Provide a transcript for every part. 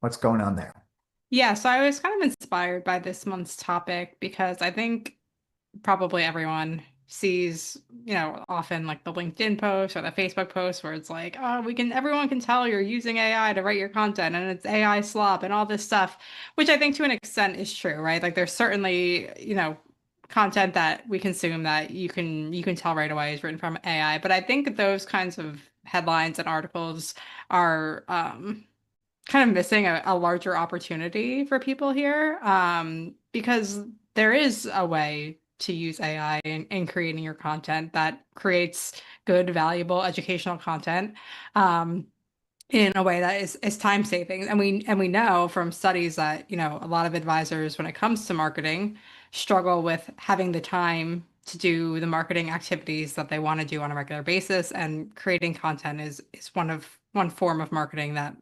What's going on there? Yeah, so I was kind of inspired by this month's topic because I think probably everyone sees, often like the LinkedIn post or the Facebook post where it's like, oh, everyone can tell you're using AI to write your content and it's AI slop and all this stuff, which I think to an extent is true, right? Like there's certainly, content that we consume that you can tell right away is written from AI. But I think those kinds of headlines and articles are kind of missing a larger opportunity for people here, because there is a way to use AI in creating your content that creates good, valuable educational content. In a way that is time saving. And we know from studies that, a lot of advisors when it comes to marketing struggle with having the time to do the marketing activities that they want to do on a regular basis. And creating content is one form of marketing that,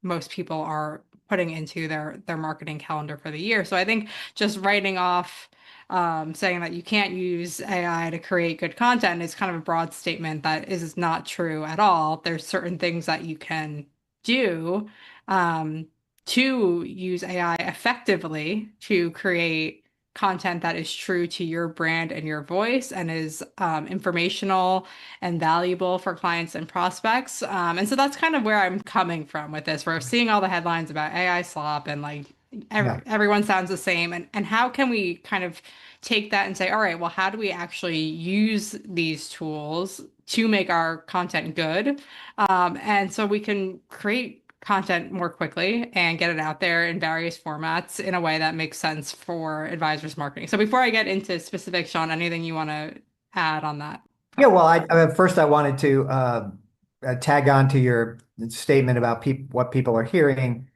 most people are putting into their marketing calendar for the year. So I think just writing off saying that you can't use AI to create good content is kind of a broad statement that is not true at all. There's certain things that you can do um, to use AI effectively to create content that is true to your brand and your voice and is informational and valuable for clients and prospects. And so that's kind of where I'm coming from with this. We're seeing all the headlines about AI slop and like Yeah. everyone sounds the same. And how can we kind of take that and say, all right, well, how do we actually use these tools to make our content good? And so we can create content more quickly and get it out there in various formats in a way that makes sense for advisors marketing. So before I get into specifics, Sean, anything you want to add on that Yeah, front? well, first I wanted to tag on to your statement about what people are hearing.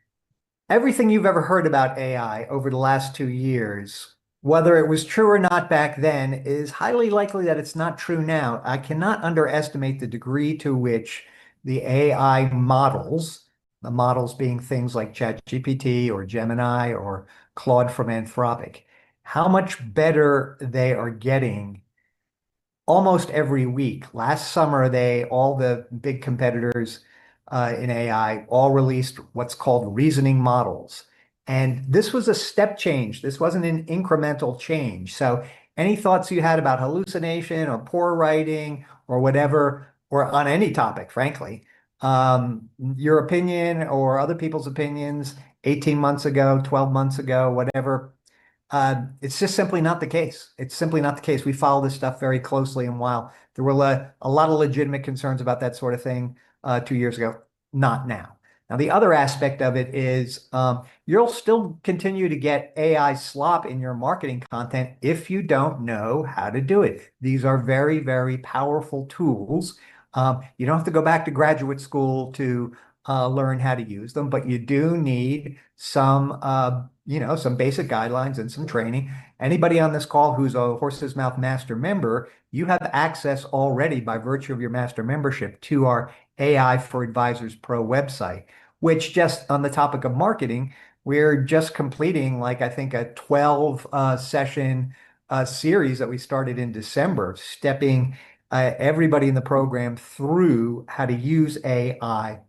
Everything you've ever heard about AI over the last 2 years, whether it was true or not back then, is highly likely that it's not true now. I cannot underestimate the degree to which the AI models, the models being things like ChatGPT or Gemini or Claude from Anthropic, how much better they are getting almost every week. Last summer, all the big competitors in AI all released what's called reasoning models. And this was a step change. This wasn't an incremental change. So any thoughts you had about hallucination or poor writing or whatever, or on any topic, frankly, your opinion or other people's opinions 18 months ago, 12 months ago, whatever, it's just simply not the case. It's simply not the case. We follow this stuff very closely, and while there were a lot of legitimate concerns about that sort of thing 2 years ago, not now. Now, the other aspect of it is you'll still continue to get AI slop in your marketing content if you don't know how to do it. These are very, very powerful tools. You don't have to go back to graduate school to learn how to use them, but you do need some basic guidelines and some training. Anybody on this call who's a Horsesmouth Master member, you have access already by virtue of your master membership to our AI for Advisors Pro website, which just on the topic of marketing, we're just completing like I think a 12 session series that we started in December, stepping everybody in the program through how to use AI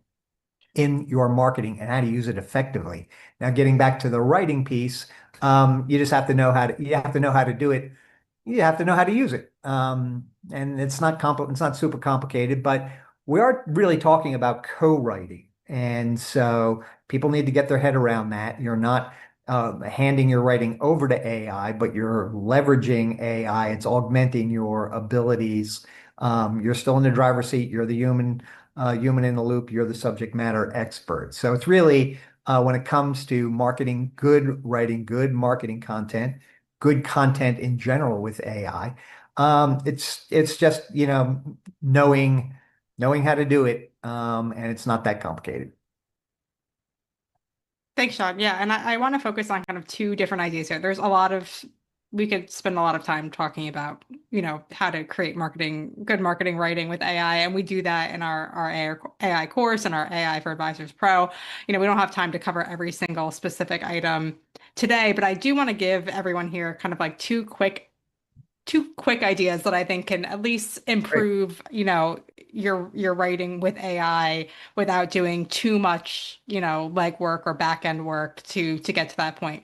in your marketing and how to use it effectively. Now, getting back to the writing piece, you just have to know you have to know how to do it. You have to know how to use it. And it's not super complicated, but we are really talking about co-writing. And so people need to get their head around that. You're not handing your writing over to AI, but you're leveraging AI. It's augmenting your abilities. You're still in the driver's seat. You're the human in the loop. You're the subject matter expert. So it's really when it comes to marketing, good writing, good marketing content, good content in general with AI. It's just knowing how to do it, and it's not that complicated. Thanks, Sean. Yeah, and I want to focus on kind of two different ideas here. We could spend a lot of time talking about, how to create good marketing writing with AI. And we do that in our AI course and our AI for Advisors Pro. We don't have time to cover every single specific item today, but I do want to give everyone here kind of like two quick ideas that I think can at least Great. improve, your writing with AI without doing too much, legwork or back end work to get to that point.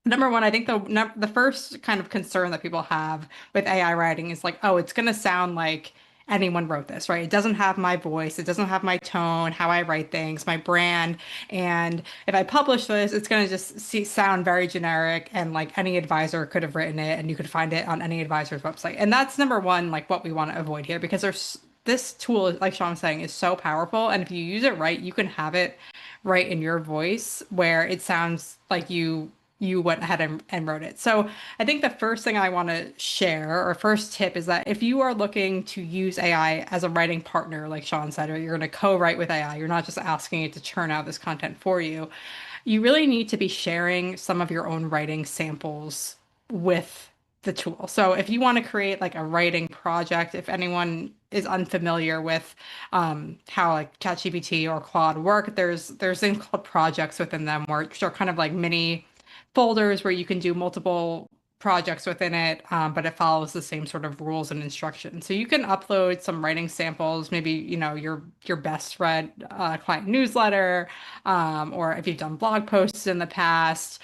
Number one, I think the first kind of concern that people have with AI writing is like, oh, it's going to sound like anyone wrote this, right? It doesn't have my voice, it doesn't have my tone, how I write things, my brand, and if I publish this, it's going to just sound very generic, and like any advisor could have written it, and you could find it on any advisor's website. And that's number one, like what we want to avoid here, because there's this tool, like Sean was saying, is so powerful, and if you use it right, you can have it right in your voice where it sounds like you went ahead and wrote it. So I think the first thing I want to share, or first tip, is that if you are looking to use AI as a writing partner, like Sean said, or you're going to co-write with AI, you're not just asking it to churn out this content for you, you really need to be sharing some of your own writing samples with the tool. So if you want to create like a writing project, if anyone is unfamiliar with how like ChatGPT or Claude work, there's things called projects within them, which are kind of like mini folders where you can do multiple projects within it, but it follows the same sort of rules and instructions. So you can upload some writing samples, maybe, your best read client newsletter, or if you've done blog posts in the past.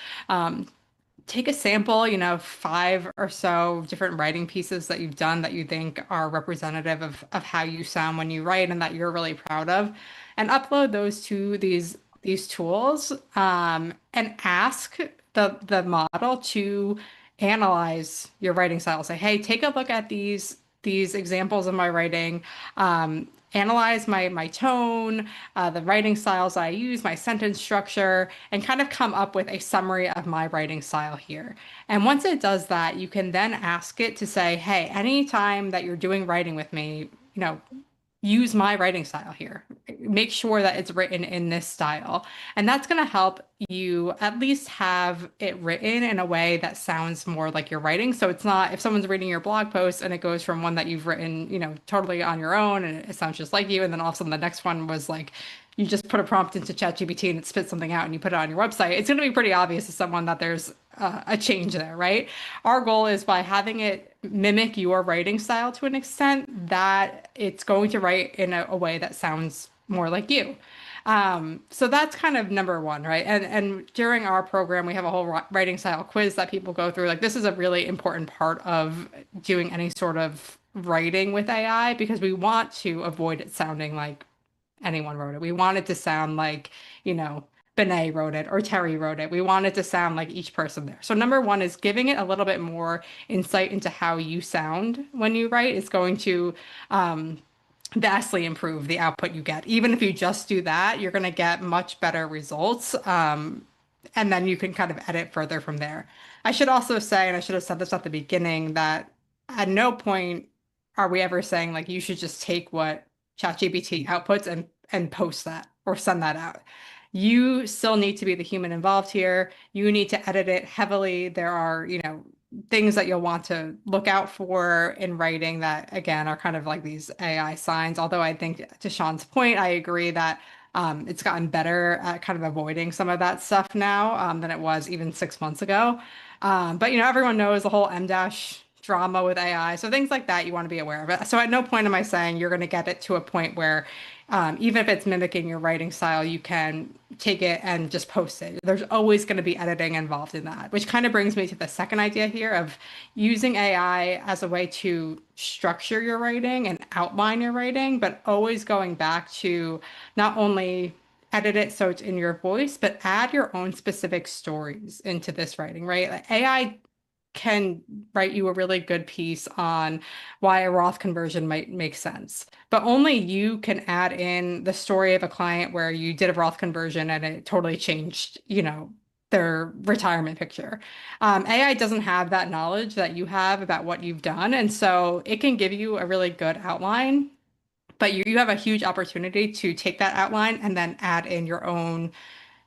Take a sample, five or so different writing pieces that you've done that you think are representative of how you sound when you write and that you're really proud of, and upload those to these tools, and ask the model to analyze your writing style. Say, hey, take a look at these examples of my writing. Analyze my tone, the writing styles I use, my sentence structure, and kind of come up with a summary of my writing style here. And once it does that, you can then ask it to say, hey, anytime that you're doing writing with me, use my writing style here. Make sure that it's written in this style. And that's going to help you at least have it written in a way that sounds more like you're writing. So it's not, if someone's reading your blog post and it goes from one that you've written, totally on your own and it sounds just like you, and then all of a sudden the next one was like, you just put a prompt into ChatGPT and it spits something out and you put it on your website, it's going to be pretty obvious to someone that there's a change there, right? Our goal is by having it mimic your writing style to an extent that it's going to write in a way that sounds more like you. So that's kind of number one, right? And during our program, we have a whole writing style quiz that people go through. Like this is a really important part of doing any sort of writing with AI because we want to avoid it sounding like anyone wrote it. We want it to sound like, Benet wrote it or Terry wrote it. We want it to sound like each person there. So number one is giving it a little bit more insight into how you sound when you write. It's going to vastly improve the output you get. Even if you just do that, you're going to get much better results. And then you can kind of edit further from there. I should also say, and I should have said this at the beginning, that at no point are we ever saying like you should just take what ChatGPT outputs and post that or send that out. You still need to be the human involved here. You need to edit it heavily. There are, things that you'll want to look out for in writing that, again, are kind of like these AI signs. Although I think to Sean's point, I agree that it's gotten better at kind of avoiding some of that stuff now than it was even 6 months ago. But, everyone knows the whole M dash drama with AI. So things like that, you want to be aware of it. So at no point am I saying you're going to get it to a point where even if it's mimicking your writing style, you can take it and just post it. There's always going to be editing involved in that, which kind of brings me to the second idea here of using AI as a way to structure your writing and outline your writing, but always going back to not only edit it so it's in your voice, but add your own specific stories into this writing, right? Like AI can write you a really good piece on why a Roth conversion might make sense. But only you can add in the story of a client where you did a Roth conversion and it totally changed, their retirement picture. AI doesn't have that knowledge that you have about what you've done. And so it can give you a really good outline, but you have a huge opportunity to take that outline and then add in your own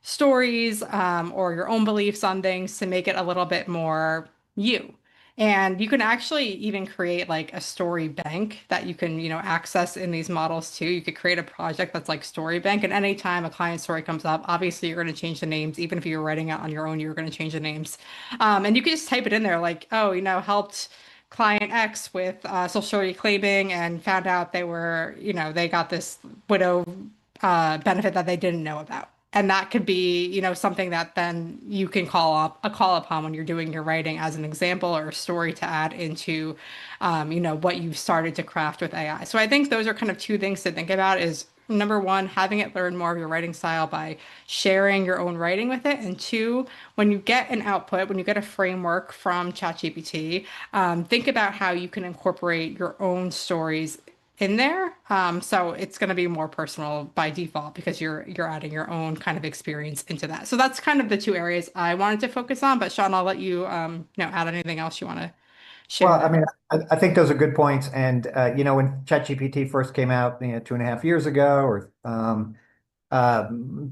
stories or your own beliefs on things to make it a little bit more you. And you can actually even create like a story bank that you can, access in these models too. You could create a project that's like story bank, and anytime a client story comes up, obviously you're going to change the names. Even if you're writing it on your own, you're going to change the names. And you can just type it in there like, oh, helped client X with social security claiming and found out they were, they got this widow benefit that they didn't know about. And that could be, something that then you can call upon when you're doing your writing as an example or a story to add into, what you've started to craft with AI. So I think those are kind of two things to think about is number one, having it learn more of your writing style by sharing your own writing with it. And two, when you get an output, when you get a framework from ChatGPT, think about how you can incorporate your own stories in there. So it's going to be more personal by default because you're adding your own kind of experience into that. So that's kind of the two areas I wanted to focus on. But Sean, I'll let you add anything else you want to share Well, I there. mean, I think those are good points. And when ChatGPT first came out, 2.5 years ago, or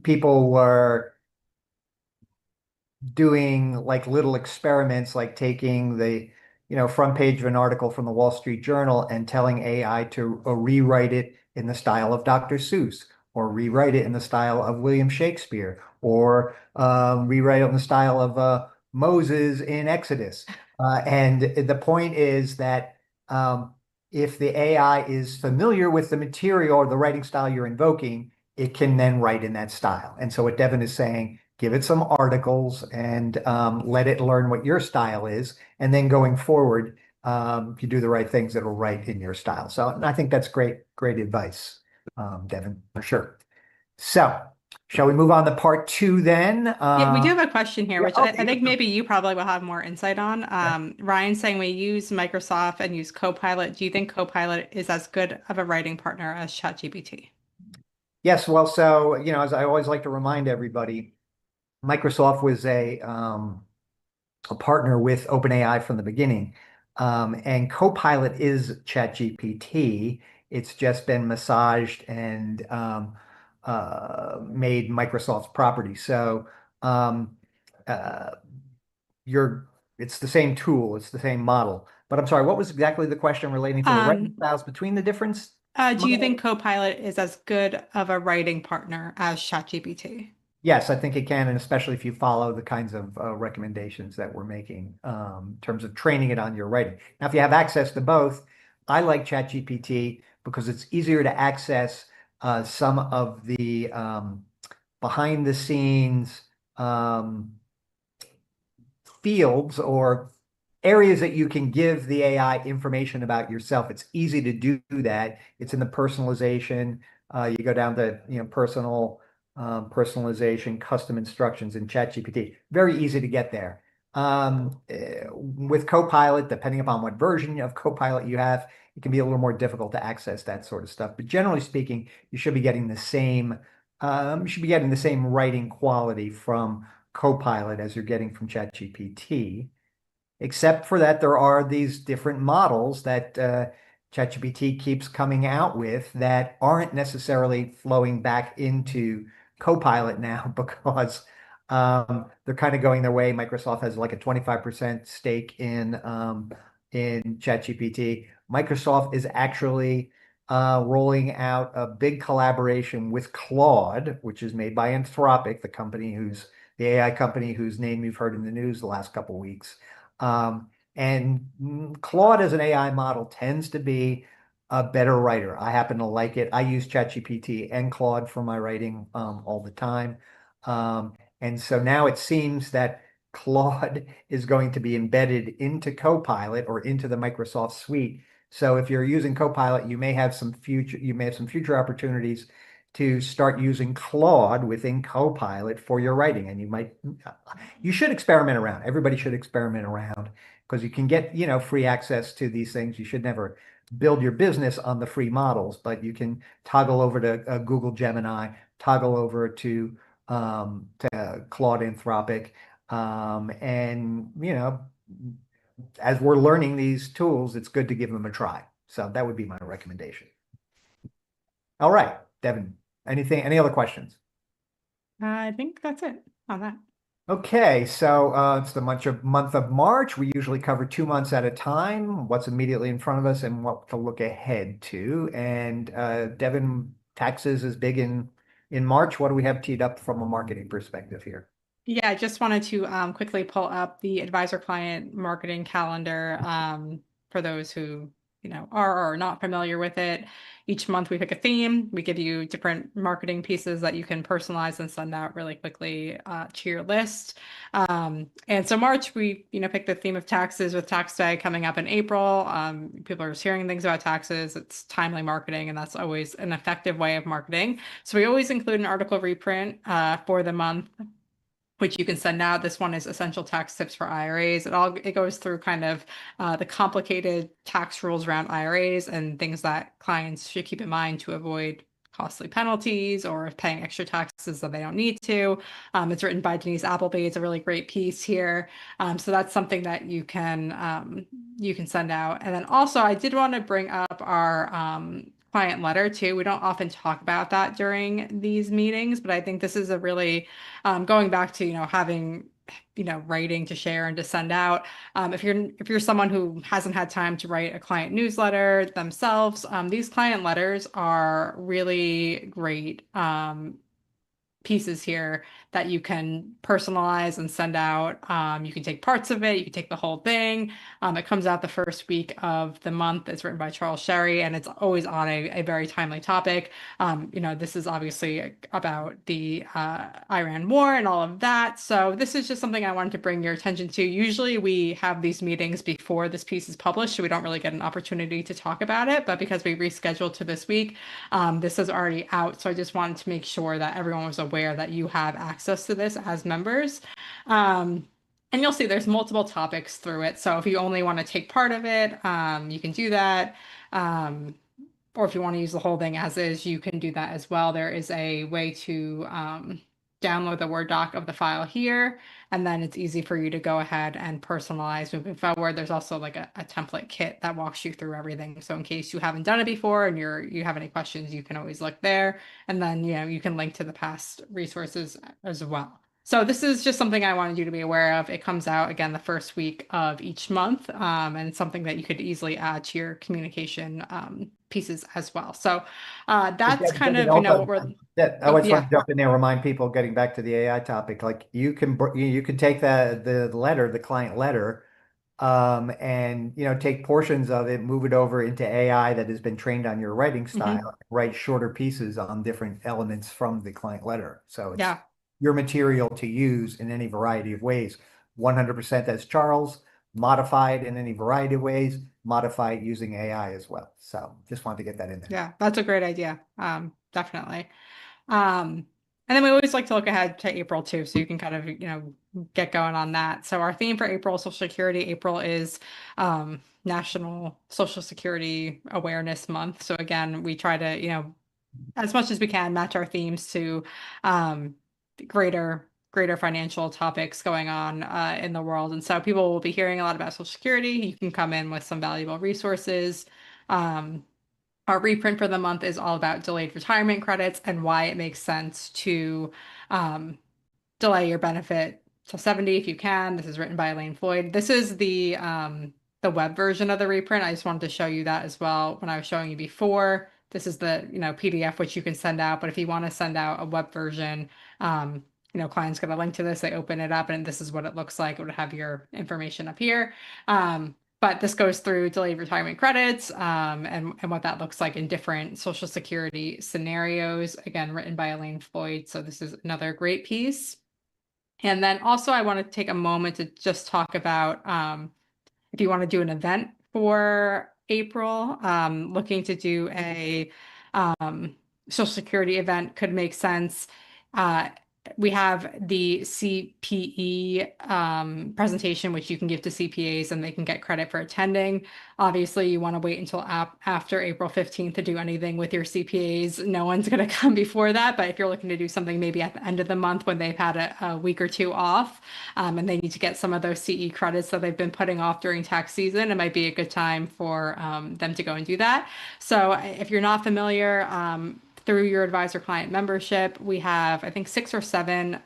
people were doing like little experiments, like taking the, front page of an article from the Wall Street Journal and telling AI to rewrite it in the style of Dr. Seuss, or rewrite it in the style of William Shakespeare, or rewrite it in the style of Moses in Exodus. And the point is that if the AI is familiar with the material or the writing style you're invoking, it can then write in that style. And so what Devin is saying, give it some articles and let it learn what your style is. And then going forward, if you do the right things, it'll write in your style. So I think that's great, great advice, Devin, for sure. So shall we move on to part two then? Yeah, we do have a question here, Yeah, which I okay. think maybe you probably will have more insight on. Yeah. Ryan's saying we use Microsoft and use Copilot. Do you think Copilot is as good of a writing partner as ChatGPT? Yes, well, so, as I always like to remind everybody, Microsoft was a partner with OpenAI from the beginning. And Copilot is ChatGPT. It's just been massaged and made Microsoft's property. So um, uh, you're it's the same tool, it's the same model. But I'm sorry, what was exactly the question relating to the writing Um, styles between the different do you models? think Copilot is as good of a writing partner as ChatGPT? Yes, I think it can, and especially if you follow the kinds of recommendations that we're making in terms of training it on your writing. Now, if you have access to both, I like ChatGPT because it's easier to access some of the behind the scenes um, fields or areas that you can give the AI information about yourself. It's easy to do that. It's in the personalization. You go down to personalization, custom instructions in ChatGPT. Very easy to get there. With Copilot, depending upon what version of Copilot you have, it can be a little more difficult to access that sort of stuff. But generally speaking, you should be getting the same. You should be getting the same writing quality from Copilot as you're getting from ChatGPT, except for that there are these different models that ChatGPT keeps coming out with that aren't necessarily flowing back into Copilot now because they're kind of going their way. Microsoft has like a 25% stake in ChatGPT. Microsoft is actually rolling out a big collaboration with Claude, which is made by Anthropic, the AI company whose name you've heard in the news the last couple of weeks. And Claude as an AI model tends to be a better writer. I happen to like it. I use ChatGPT and Claude for my writing all the time. And so now it seems that Claude is going to be embedded into Copilot or into the Microsoft suite. So if you're using Copilot, you may have some future opportunities to start using Claude within Copilot for your writing. And you should experiment around. Everybody should experiment around because you can get, free access to these things. You should never build your business on the free models, but you can toggle over to Google Gemini, toggle over to Claude Anthropic. And, as we're learning these tools, it's good to give them a try. So that would be my recommendation. All right, Devin, any other questions? I think that's it on that. Okay, so it's the month of March. We usually cover 2 months at a time, what's immediately in front of us and what to look ahead to. And Devin, taxes is big in March. What do we have teed up from a marketing perspective here? Yeah, I just wanted to quickly pull up the advisor client marketing calendar. for those who, are or are not familiar with it. Each month we pick a theme. We give you different marketing pieces that you can personalize and send out really quickly to your list. And so March, we, pick the theme of taxes with tax day coming up in April. People are just hearing things about taxes. It's timely marketing, and that's always an effective way of marketing. So we always include an article reprint for the month, which you can send out. This one is essential tax tips for IRAs. It goes through kind of the complicated tax rules around IRAs and things that clients should keep in mind to avoid costly penalties or paying extra taxes that they don't need to. It's written by Denise Appleby. It's a really great piece here. So that's something that you can send out. And then also, I did want to bring up our client letter too. We don't often talk about that during these meetings, but I think this is a really going back to, having, writing to share and to send out. If you're someone who hasn't had time to write a client newsletter themselves, these client letters are really great pieces here that you can personalize and send out. You can take parts of it, you can take the whole thing. It comes out the first week of the month. It's written by Charles Sherry, and it's always on a very timely topic. This is obviously about the Iran war and all of that. So this is just something I wanted to bring your attention to. Usually we have these meetings before this piece is published, so we don't really get an opportunity to talk about it. But because we rescheduled to this week, this is already out. So I just wanted to make sure that everyone was aware that you have access to this as members. And you'll see there's multiple topics through it. So if you only want to take part of it, you can do that. Or if you want to use the whole thing as is, you can do that as well. There is a way to download the Word doc of the file here, and then it's easy for you to go ahead and personalize moving forward. There's also like a template kit that walks you through everything. So in case you haven't done it before and you have any questions, you can always look there. And then, you can link to the past resources as well. So this is just something I wanted you to be aware of. It comes out again the first week of each month, and it's something that you could easily add to your communication pieces as well. So that's kind of, what we're, I oh just want yeah. to jump in there, remind people getting back to the AI topic, like you can take the client letter, and take portions of it, move it over into AI that has been trained on your writing Mhm. style, write shorter pieces on different elements from the client letter. So it's Yeah. your material to use in any variety of ways. 100% as Charles, modified in any variety of ways, modify it using AI as well. So just wanted to get that in there. Yeah, that's a great idea. Definitely. And then we always like to look ahead to April too, so you can kind of, get going on that. So our theme for April, Social Security, April is National Social Security Awareness Month. So again, we try to, as much as we can, match our themes to um, greater financial topics going on in the world. And so people will be hearing a lot about Social Security. You can come in with some valuable resources. Um, our reprint for the month is all about delayed retirement credits and why it makes sense to um, delay your benefit to 70 if you can. This is written by Elaine Floyd. This is the web version of the reprint. I just wanted to show you that as well when I was showing you before. This is the, PDF which you can send out, but if you want to send out a web version, clients get a link to this, they open it up and this is what it looks like. It would have your information up here. But this goes through delayed retirement credits and what that looks like in different Social Security scenarios. Again, written by Elaine Floyd. So this is another great piece. And then also I want to take a moment to just talk about if you want to do an event for April, looking to do a Social Security event could make sense. Uh, we have the CPE presentation, which you can give to CPAs and they can get credit for attending. Obviously, you want to wait until after April 15th to do anything with your CPAs. No one's going to come before that, but if you're looking to do something maybe at the end of the month when they've had a week or two off, and they need to get some of those CE credits that they've been putting off during tax season, it might be a good time for them to go and do that. So if you're not familiar, through your advisor client membership, we have, I think, 6 or 7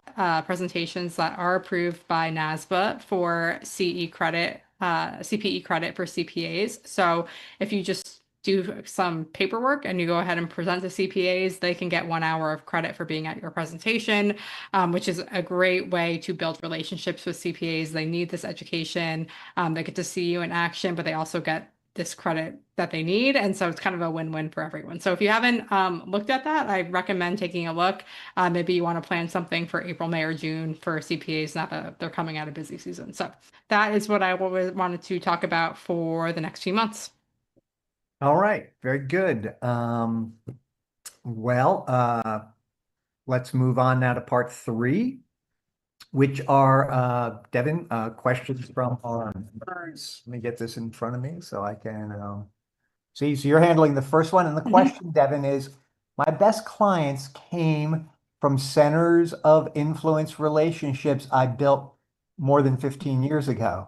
presentations that are approved by NASBA for CE credit, CPE credit for CPAs. So if you just do some paperwork and you go ahead and present to CPAs, they can get 1 hour of credit for being at your presentation, which is a great way to build relationships with CPAs. They need this education. They get to see you in action, but they also get this credit that they need. And so it's kind of a win-win for everyone. So if you haven't looked at that, I recommend taking a look. Maybe you want to plan something for April, May, or June for CPAs now that they're coming out of busy season. So that is what I wanted to talk about for the next few months. All right, very good. Well, let's move on now to part three, which are Devin, questions from our members. Let me get this in front of me so I can see. So you're handling the first one, and the Mhm. question, Devin, is my best clients came from centers of influence relationships I built more than 15 years ago.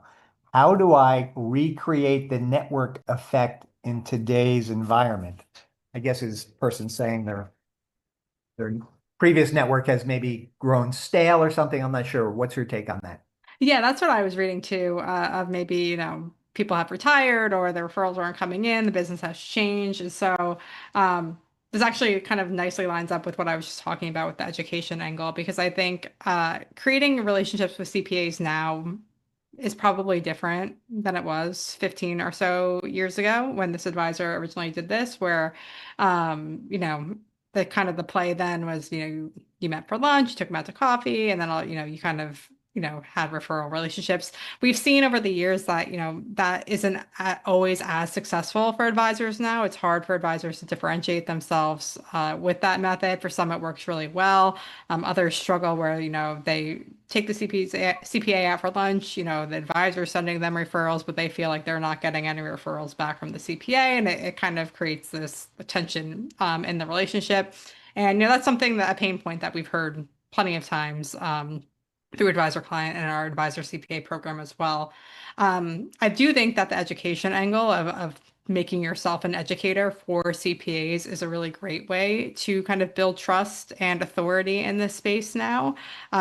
How do I recreate the network effect in today's environment? I guess is person saying their previous network has maybe grown stale or something. I'm not sure. What's your take on that? Yeah, that's what I was reading too, of maybe, people have retired or the referrals aren't coming in, the business has changed. And so this actually kind of nicely lines up with what I was just talking about with the education angle, because I think creating relationships with CPAs now is probably different than it was 15 or so years ago when this advisor originally did this, where, the kind of the play then was, you met for lunch, you took them out to coffee, and then you kind of, had referral relationships. We've seen over the years that, that isn't always as successful for advisors now. It's hard for advisors to differentiate themselves with that method. For some, it works really well. Others struggle where, they take the CPA out for lunch, the advisor sending them referrals, but they feel like they're not getting any referrals back from the CPA, and it kind of creates this tension in the relationship. And that's something that a pain point that we've heard plenty of times through advisor client and our advisor CPA program as well. I do think that the education angle of making yourself an educator for CPAs is a really great way to kind of build trust and authority in this space now.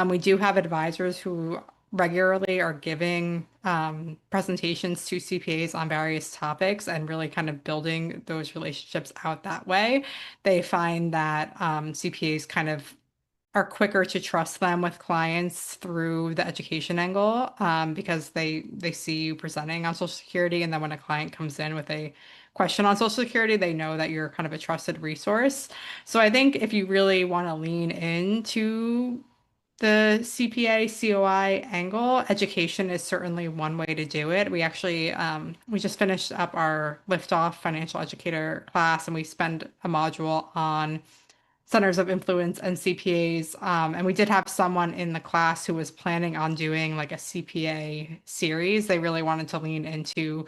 We do have advisors who regularly are giving presentations to CPAs on various topics and really kind of building those relationships out that way. They find that CPAs kind of are quicker to trust them with clients through the education angle, because they see you presenting on Social Security, and then when a client comes in with a question on Social Security, they know that you're kind of a trusted resource. So I think if you really want to lean into the CPA COI angle, education is certainly one way to do it. We just finished up our Liftoff financial educator class, and we spend a module on centers of influence and CPAs. And we did have someone in the class who was planning on doing like a CPA series. They really wanted to lean into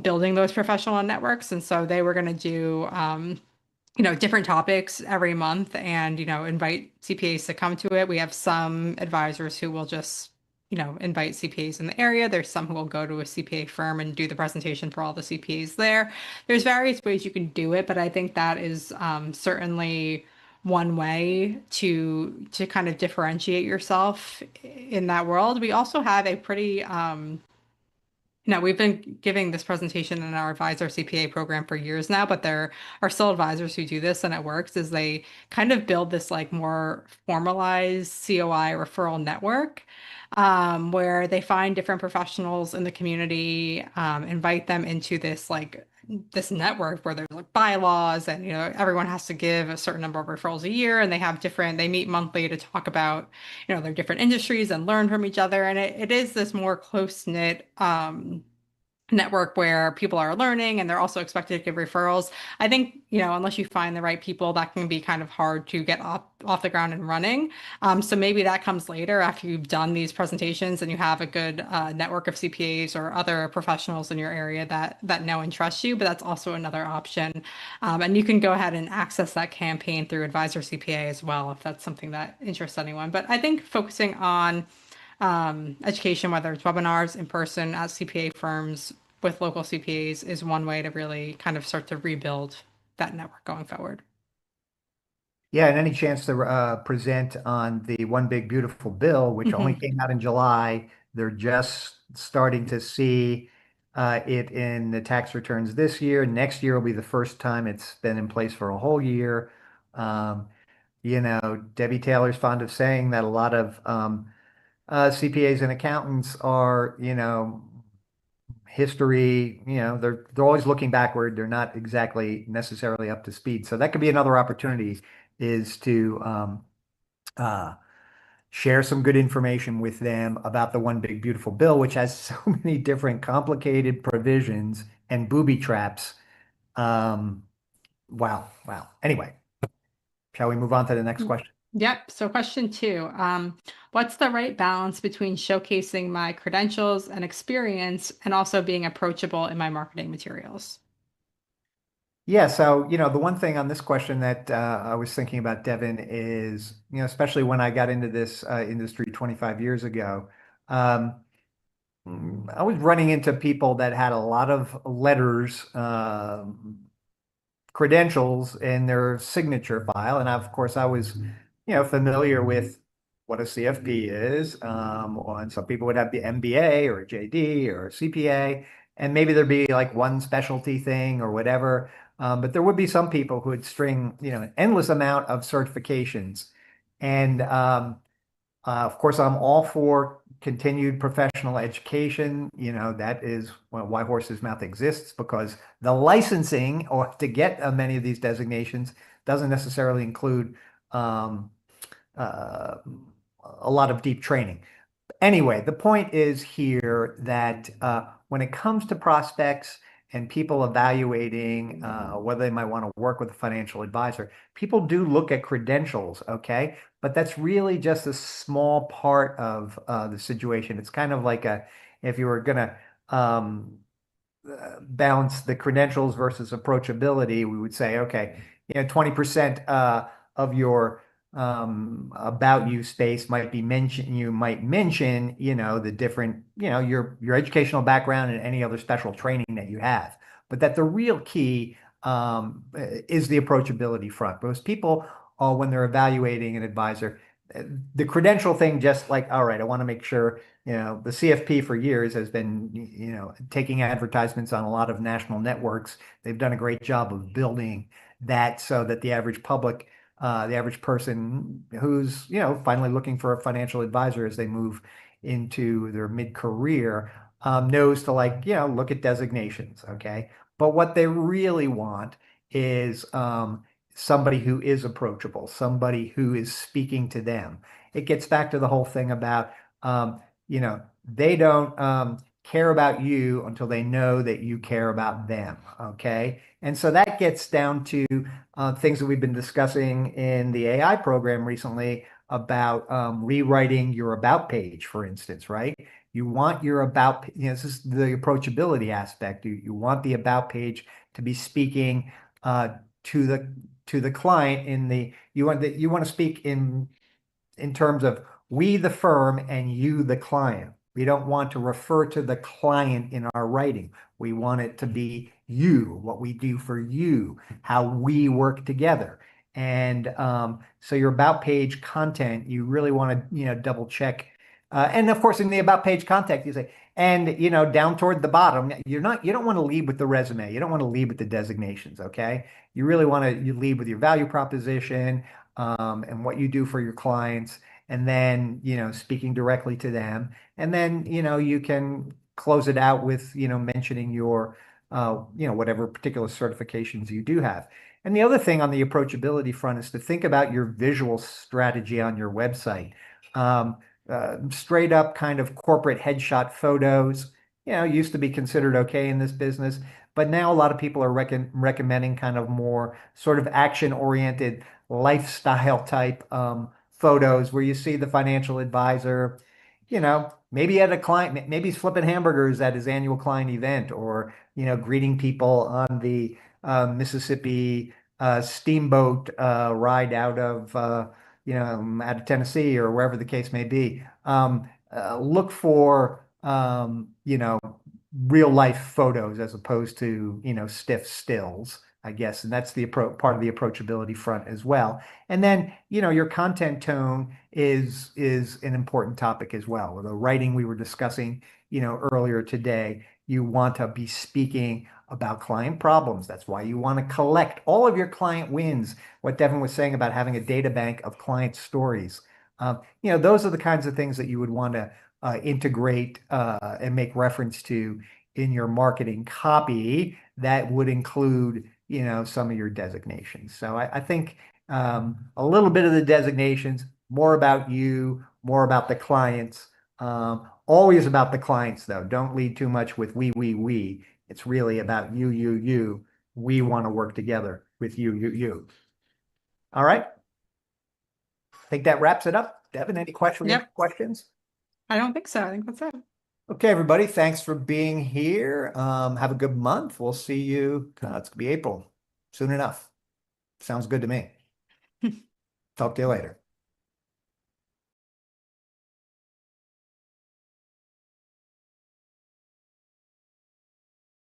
building those professional networks. And so they were going to do, different topics every month and, invite CPAs to come to it. We have some advisors who will just, invite CPAs in the area. There's some who will go to a CPA firm and do the presentation for all the CPAs there. There's various ways you can do it, but I think that is certainly one way to kind of differentiate yourself in that world. We also have a pretty we've been giving this presentation in our advisor CPA program for years now, but there are still advisors who do this and it works, is they kind of build this like more formalized COI referral network, where they find different professionals in the community, invite them into this network where there's like bylaws and everyone has to give a certain number of referrals a year, and they meet monthly to talk about their different industries and learn from each other, and it is this more close-knit network where people are learning and they're also expected to give referrals. I think, unless you find the right people, that can be kind of hard to get off the ground and running. So maybe that comes later after you've done these presentations and you have a good network of CPAs or other professionals in your area that know and trust you, but that's also another option. And you can go ahead and access that campaign through Advisor CPA as well, if that's something that interests anyone. But I think focusing on education, whether it's webinars in person at CPA firms with local CPAs, is one way to really kind of start to rebuild that network going forward. Yeah, and any chance to present on the One Big Beautiful Bill, which only Hmm. came out in July. They're just starting to see it in the tax returns this year. Next year will be the first time it's been in place for a whole year. Um, Debbie Taylor's fond of saying that a lot of CPAs and accountants are, history, they're always looking backward. They're not exactly necessarily up to speed. So that could be another opportunity is to uh, share some good information with them about the one big beautiful bill, which has so many different complicated provisions and booby traps. Um, wow, wow. Anyway, shall we move on to the next question? Yep. So question two, what's the right balance between showcasing my credentials and experience and also being approachable in my marketing materials? Yeah, so the one thing on this question that I was thinking about, Devin, is especially when I got into this industry 25 years ago, um, I was running into people that had a lot of letters, credentials in their signature file. And of course, I was, familiar with what a CFP is. And some people would have the MBA or a JD or a CPA, and maybe there'd be like one specialty thing or whatever. But there would be some people who would string, an endless amount of certifications. And of course, I'm all for continued professional education. That is why Horsesmouth exists, because the licensing or to get many of these designations doesn't necessarily include um, uh, a lot of deep training. Anyway, the point is here that when it comes to prospects and people evaluating whether they might want to work with a financial advisor, people do look at credentials, okay? But that's really just a small part of the situation. It's kind of like if you were gonna um, balance the credentials versus approachability, we would say, okay, 20% of your about you space might be mentioned. You might mention, the different, your educational background and any other special training that you have. But that the real key is the approachability front. Because people, when they're evaluating an advisor, the credential thing, just like, all right, I want to make sure the CFP for years has been, taking advertisements on a lot of national networks. They've done a great job of building that so that the average public, the average person who's, finally looking for a financial advisor as they move into their mid-career, knows to like, look at designations. Okay. But what they really want is somebody who is approachable, somebody who is speaking to them. It gets back to the whole thing about, they don't care about you until they know that you care about them. Okay. And so that gets down to things that we've been discussing in the AI program recently about rewriting your about page, for instance, right? You want your about, this is the approachability aspect. You want the about page to be speaking to the client you want to speak in terms of we, the firm, and you, the client. We don't want to refer to the client in our writing. We want it to be you, what we do for you, how we work together. And so your about page content, you really want to, double check. And of course, in the about page content, you say, and down toward the bottom, you don't want to lead with the resume. You don't want to lead with the designations, okay? You really want to you lead with your value proposition, and what you do for your clients, and then, speaking directly to them. And then, you can close it out with, mentioning your, whatever particular certifications you do have. And the other thing on the approachability front is to think about your visual strategy on your website. Um, Straight up kind of corporate headshot photos, used to be considered okay in this business, but now a lot of people are recommending kind of more sort of action-oriented lifestyle type photos where you see the financial advisor, maybe at a client, maybe he's flipping hamburgers at his annual client event, or, greeting people on the Mississippi steamboat ride out of Tennessee or wherever the case may be. Look for, real life photos as opposed to, stiff stills. I guess. And that's the part of the approachability front as well. And then, your content tone is an important topic as well. The writing we were discussing, earlier today, you want to be speaking about client problems. That's why you want to collect all of your client wins. What Devin was saying about having a data bank of client stories. Those are the kinds of things that you would want to integrate and make reference to in your marketing copy that would include, some of your designations. So I think a little bit of the designations, more about you, more about the clients, always about the clients though. Don't lead too much with we. It's really about you. We want to work together with you. All right. I think that wraps it up. Devin, any Yep. questions? I don't think so. I think that's it. Okay, everybody, thanks for being here. Have a good month. We'll see you. It's gonna be April soon enough. Sounds good to me. Talk to you later.